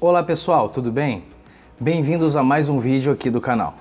Olá pessoal, tudo bem? Bem-vindos a mais um vídeo aqui do canal.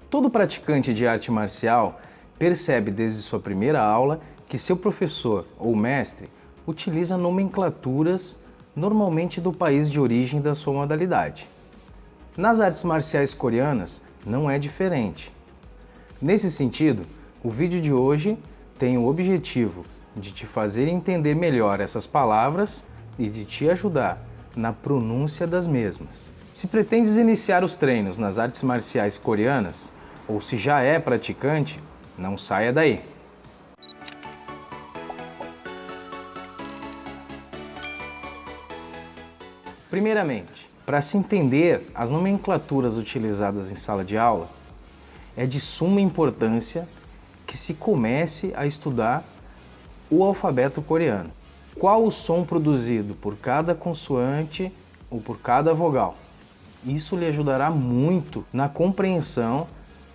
Todo praticante de arte marcial percebe desde sua primeira aula que seu professor ou mestre utiliza nomenclaturas normalmente do país de origem da sua modalidade. Nas artes marciais coreanas não é diferente. Nesse sentido, o vídeo de hoje tem o objetivo de te fazer entender melhor essas palavras e de te ajudar na pronúncia das mesmas. Se pretendes iniciar os treinos nas artes marciais coreanas, ou se já é praticante, não saia daí. Primeiramente, para se entender as nomenclaturas utilizadas em sala de aula, é de suma importância que se comece a estudar o alfabeto coreano. Qual o som produzido por cada consoante ou por cada vogal? Isso lhe ajudará muito na compreensão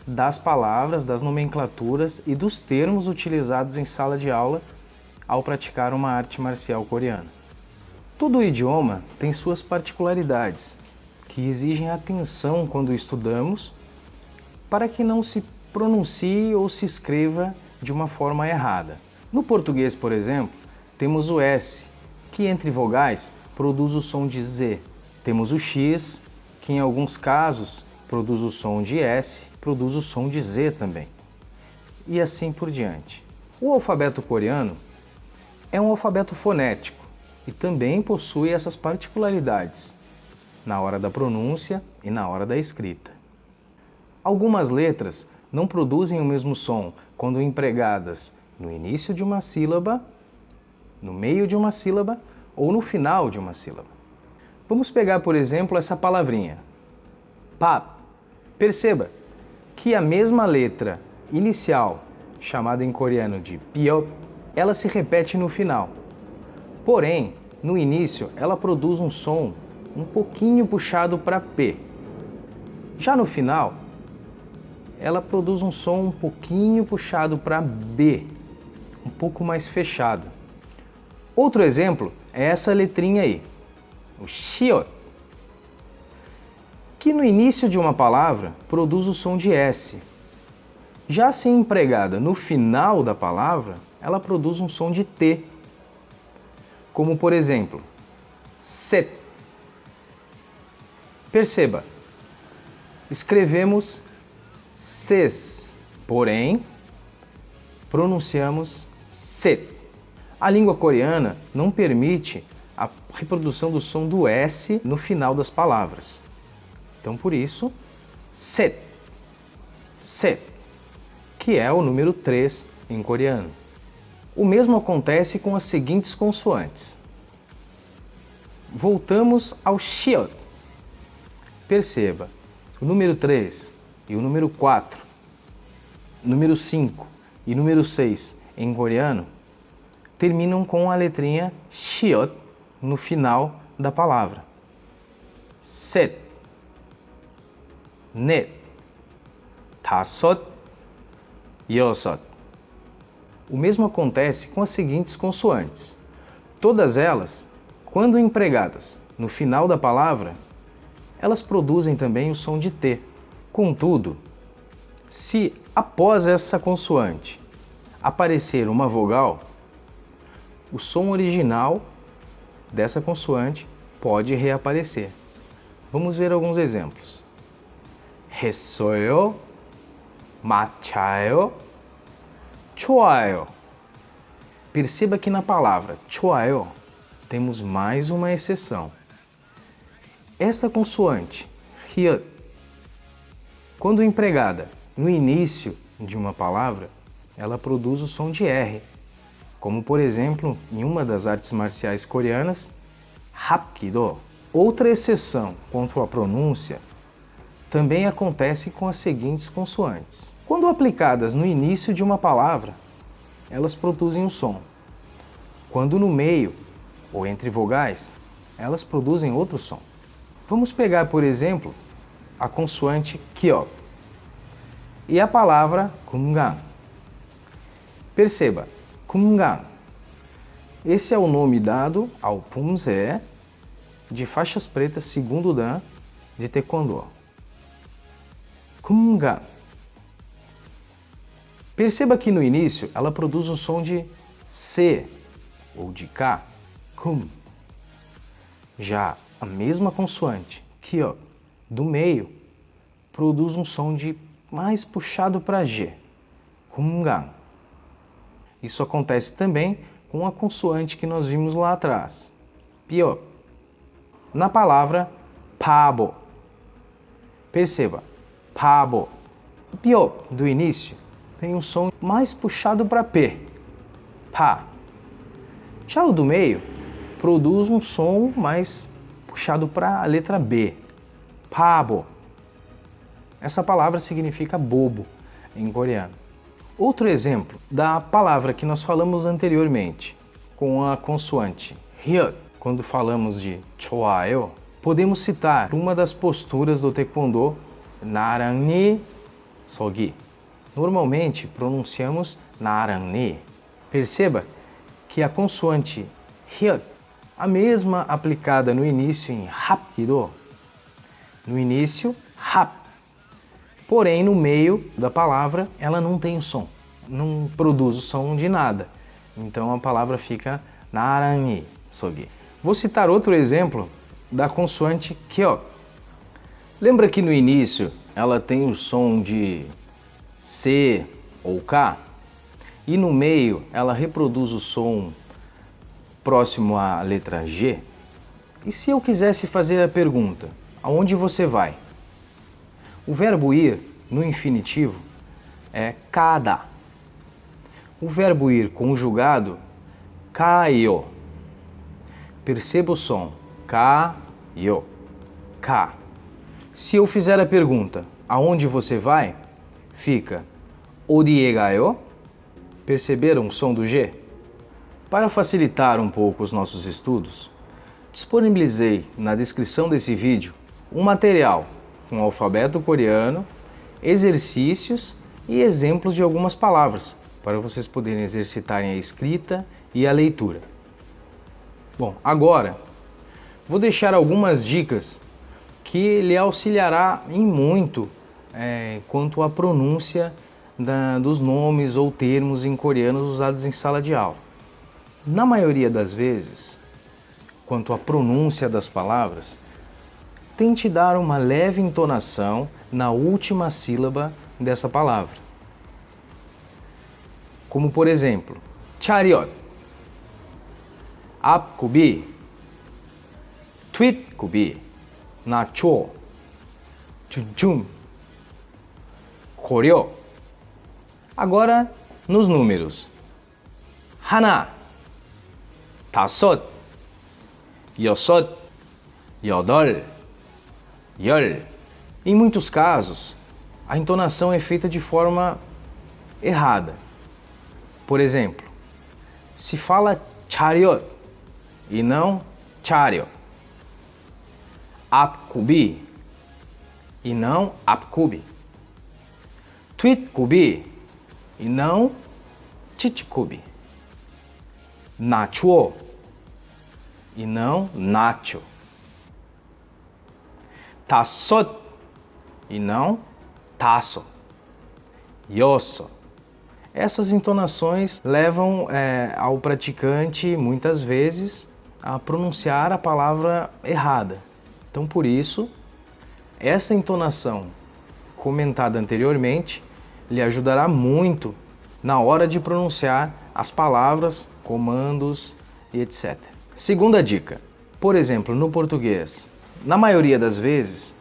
das palavras, das nomenclaturas e dos termos utilizados em sala de aula ao praticar uma arte marcial coreana. Todo idioma tem suas particularidades, que exigem atenção quando estudamos, para que não se pronuncie ou se escreva de uma forma errada. No português, por exemplo, temos o S, que entre vogais produz o som de Z. Temos o X, que em alguns casos produz o som de S, produz o som de Z também. E assim por diante. O alfabeto coreano é um alfabeto fonético e também possui essas particularidades na hora da pronúncia e na hora da escrita. Algumas letras não produzem o mesmo som quando empregadas no início de uma sílaba, no meio de uma sílaba ou no final de uma sílaba. Vamos pegar, por exemplo, essa palavrinha, pap. Perceba que a mesma letra inicial, chamada em coreano de piop, ela se repete no final. Porém, no início, ela produz um som um pouquinho puxado para P. Já no final, ela produz um som um pouquinho puxado para B, um pouco mais fechado. Outro exemplo é essa letrinha aí, o shiot, que no início de uma palavra produz o som de S. Já se empregada no final da palavra, ela produz um som de T. Como por exemplo, set. Perceba, escrevemos ses, porém pronunciamos set. A língua coreana não permite a reprodução do som do S no final das palavras. Então, por isso, set, set, que é o número 3 em coreano. O mesmo acontece com as seguintes consoantes. Voltamos ao shiot. Perceba, o número 3 e o número 4, número 5 e número 6 em coreano terminam com a letrinha shiot no final da palavra. Set, net, 다섯, 여섯. O mesmo acontece com as seguintes consoantes. Todas elas, quando empregadas no final da palavra, elas produzem também o som de T. Contudo, se após essa consoante aparecer uma vogal, o som original dessa consoante pode reaparecer. Vamos ver alguns exemplos. 했어요, 맞아요, 좋아요. Perceba que na palavra 좋아요 temos mais uma exceção. Essa consoante, hyut, quando empregada no início de uma palavra, ela produz o som de R. Como, por exemplo, em uma das artes marciais coreanas, hapkido. Outra exceção quanto à pronúncia também acontece com as seguintes consoantes. Quando aplicadas no início de uma palavra, elas produzem um som. Quando no meio ou entre vogais, elas produzem outro som. Vamos pegar, por exemplo, a consoante kyo e a palavra kumgang. Perceba, kumgang. Esse é o nome dado ao pumse de faixas pretas segundo dan de Taekwondo. Kumgan. Perceba que no início ela produz um som de C ou de K, Kum. Já a mesma consoante, Kyo, do meio, produz um som de mais puxado para G, Kumgan. Isso acontece também com a consoante que nós vimos lá atrás, Pyo. Na palavra Pabo. Perceba, Pabo. O Pyo do início tem um som mais puxado para P, Pá. Já o do meio produz um som mais puxado para a letra B, Pabo. Essa palavra significa bobo em coreano. Outro exemplo da palavra que nós falamos anteriormente, com a consoante Hyut, quando falamos de 좋아요, podemos citar uma das posturas do Taekwondo, 나랑니 서기. Normalmente pronunciamos 나랑니. Perceba que a consoante Hyut, a mesma aplicada no início em Hapkido, no início, Hap. Porém, no meio da palavra, ela não tem o som, não produz o som de nada. Então a palavra fica 나랑니 서기. Vou citar outro exemplo da consoante Kyo. Lembra que no início ela tem o som de C ou K? E no meio ela reproduz o som próximo à letra G? E se eu quisesse fazer a pergunta, aonde você vai? O verbo ir, no infinitivo, é kada. O verbo ir conjugado, kayo. Perceba o som, kayo, ka. Se eu fizer a pergunta, aonde você vai? Fica, 어디에 가요? Perceberam o som do G? Para facilitar um pouco os nossos estudos, disponibilizei na descrição desse vídeo um material com o alfabeto coreano, exercícios e exemplos de algumas palavras, para vocês poderem exercitarem a escrita e a leitura. Bom, agora vou deixar algumas dicas que lhe auxiliará em muito quanto à pronúncia dos nomes ou termos em coreano usados em sala de aula. Na maioria das vezes, quanto à pronúncia das palavras, tente dar uma leve entonação na última sílaba dessa palavra. Como por exemplo, chariot, apkubi, tweetkubi, nacho, chunchum, koryo. Agora nos números. 하나, 다섯, 여섯, 여덟, 열. Em muitos casos, a entonação é feita de forma errada. Por exemplo, se fala chariot e não chariot. apkubi e não apkubi. tweetkubi e não titkubi. nacho e não nacho. 다섯 e não tasso, yosso. Essas entonações levam ao praticante, muitas vezes, a pronunciar a palavra errada. Então, por isso, essa entonação comentada anteriormente lhe ajudará muito na hora de pronunciar as palavras, comandos e etc. Segunda dica. Por exemplo, no português, na maioria das vezes,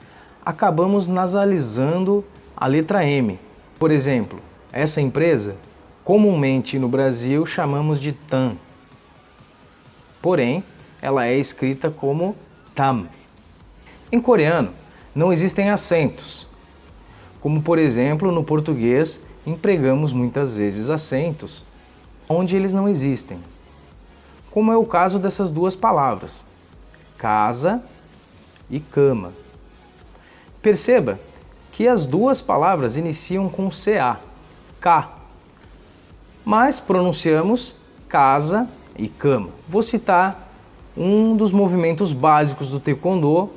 acabamos nasalizando a letra M. Por exemplo, essa empresa, comumente no Brasil, chamamos de TAM. Porém, ela é escrita como TAM. Em coreano, não existem acentos. Como, por exemplo, no português, empregamos muitas vezes acentos onde eles não existem. Como é o caso dessas duas palavras, casa e cama. Perceba que as duas palavras iniciam com CA, K, mas pronunciamos casa e cama. Vou citar um dos movimentos básicos do Taekwondo,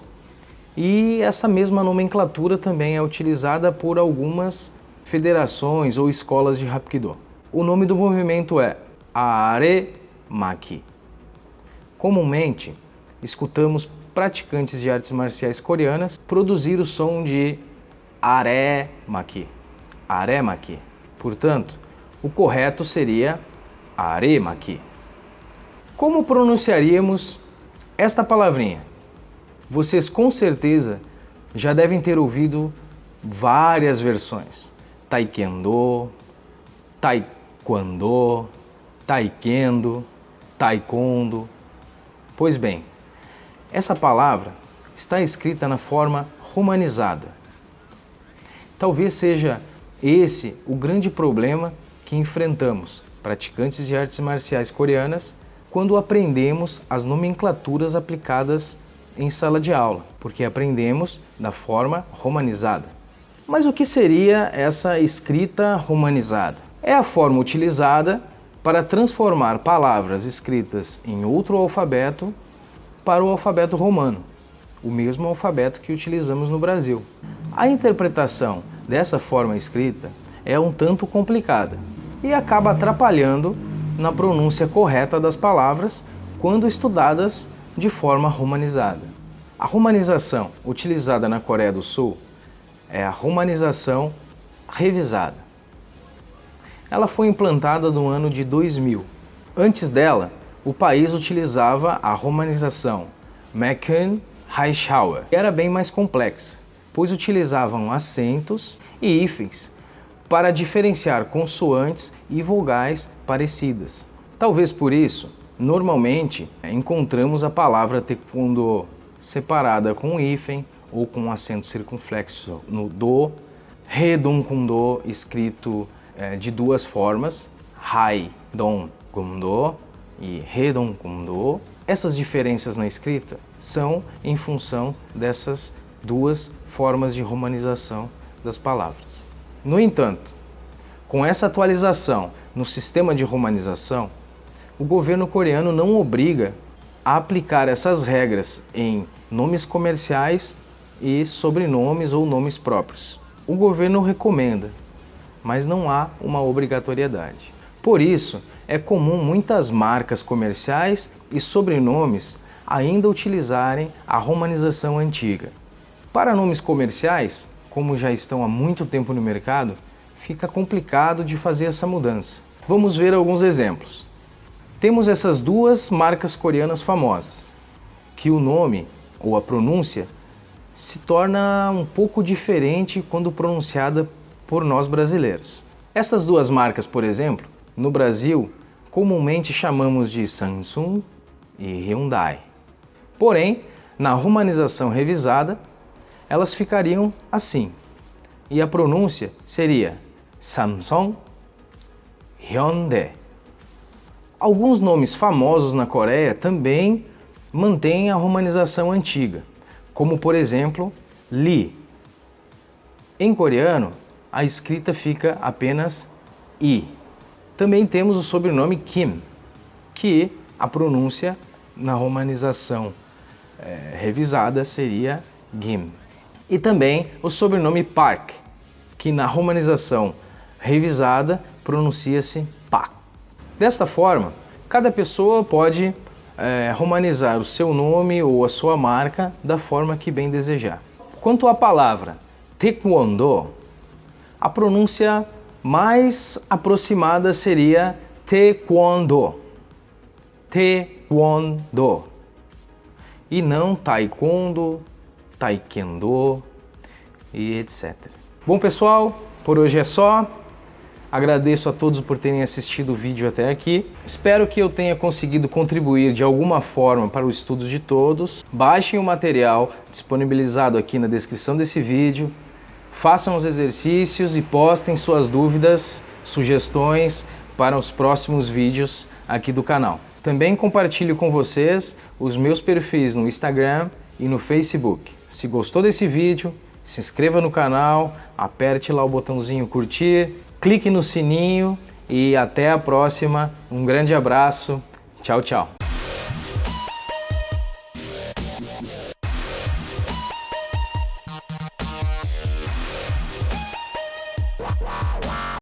e essa mesma nomenclatura também é utilizada por algumas federações ou escolas de Hapkido. O nome do movimento é Are-Maki. Comumente, escutamos praticantes de artes marciais coreanas produzir o som de Are-Maki. Are-Maki. Portanto, o correto seria Are-Maki. Como pronunciaríamos esta palavrinha? Vocês com certeza já devem ter ouvido várias versões. Taekwondo, Taekwondo, Taekendo, Taekwondo. Pois bem, essa palavra está escrita na forma romanizada. Talvez seja esse o grande problema que enfrentamos, praticantes de artes marciais coreanas, quando aprendemos as nomenclaturas aplicadas em sala de aula, porque aprendemos da forma romanizada. Mas o que seria essa escrita romanizada? É a forma utilizada para transformar palavras escritas em outro alfabeto para o alfabeto romano, o mesmo alfabeto que utilizamos no Brasil. A interpretação dessa forma escrita é um tanto complicada e acaba atrapalhando na pronúncia correta das palavras quando estudadas de forma romanizada. A romanização utilizada na Coreia do Sul é a romanização revisada. Ela foi implantada no ano de 2000. Antes dela, o país utilizava a romanização Mecklen-Reischauer, que era bem mais complexa, pois utilizavam acentos e hífens para diferenciar consoantes e vogais parecidas. Talvez por isso, normalmente, encontramos a palavra Taekwondo separada com hífen ou com acento circunflexo no do, Redong-Kundo escrito de duas formas, Hai-Dong-Kundo e Redong-Kundo. Essas diferenças na escrita são em função dessas duas formas de romanização das palavras. No entanto, com essa atualização no sistema de romanização, o governo coreano não obriga a aplicar essas regras em nomes comerciais e sobrenomes ou nomes próprios. O governo recomenda, mas não há uma obrigatoriedade. Por isso, é comum muitas marcas comerciais e sobrenomes ainda utilizarem a romanização antiga. Para nomes comerciais, como já estão há muito tempo no mercado, fica complicado de fazer essa mudança. Vamos ver alguns exemplos. Temos essas duas marcas coreanas famosas, que o nome ou a pronúncia se torna um pouco diferente quando pronunciada por nós brasileiros. Essas duas marcas, por exemplo, no Brasil, comumente chamamos de Samsung e Hyundai. Porém, na romanização revisada, elas ficariam assim, e a pronúncia seria Samsung, Hyundai. Alguns nomes famosos na Coreia também mantêm a romanização antiga, como por exemplo, Lee. Em coreano, a escrita fica apenas I. Também temos o sobrenome Kim, que a pronúncia na romanização revisada seria Kim. E também o sobrenome Park, que na romanização revisada pronuncia-se Pak. Desta forma, cada pessoa pode romanizar o seu nome ou a sua marca da forma que bem desejar. Quanto à palavra Taekwondo, a pronúncia mais aproximada seria Taekwondo. Taekwondo. E não Taekwondo, Taekendo e etc. Bom pessoal, por hoje é só. Agradeço a todos por terem assistido o vídeo até aqui. Espero que eu tenha conseguido contribuir de alguma forma para o estudo de todos. Baixem o material disponibilizado aqui na descrição desse vídeo. Façam os exercícios e postem suas dúvidas, sugestões para os próximos vídeos aqui do canal. Também compartilho com vocês os meus perfis no Instagram e no Facebook. Se gostou desse vídeo, se inscreva no canal, aperte lá o botãozinho curtir, clique no sininho e até a próxima. Um grande abraço. Tchau, tchau.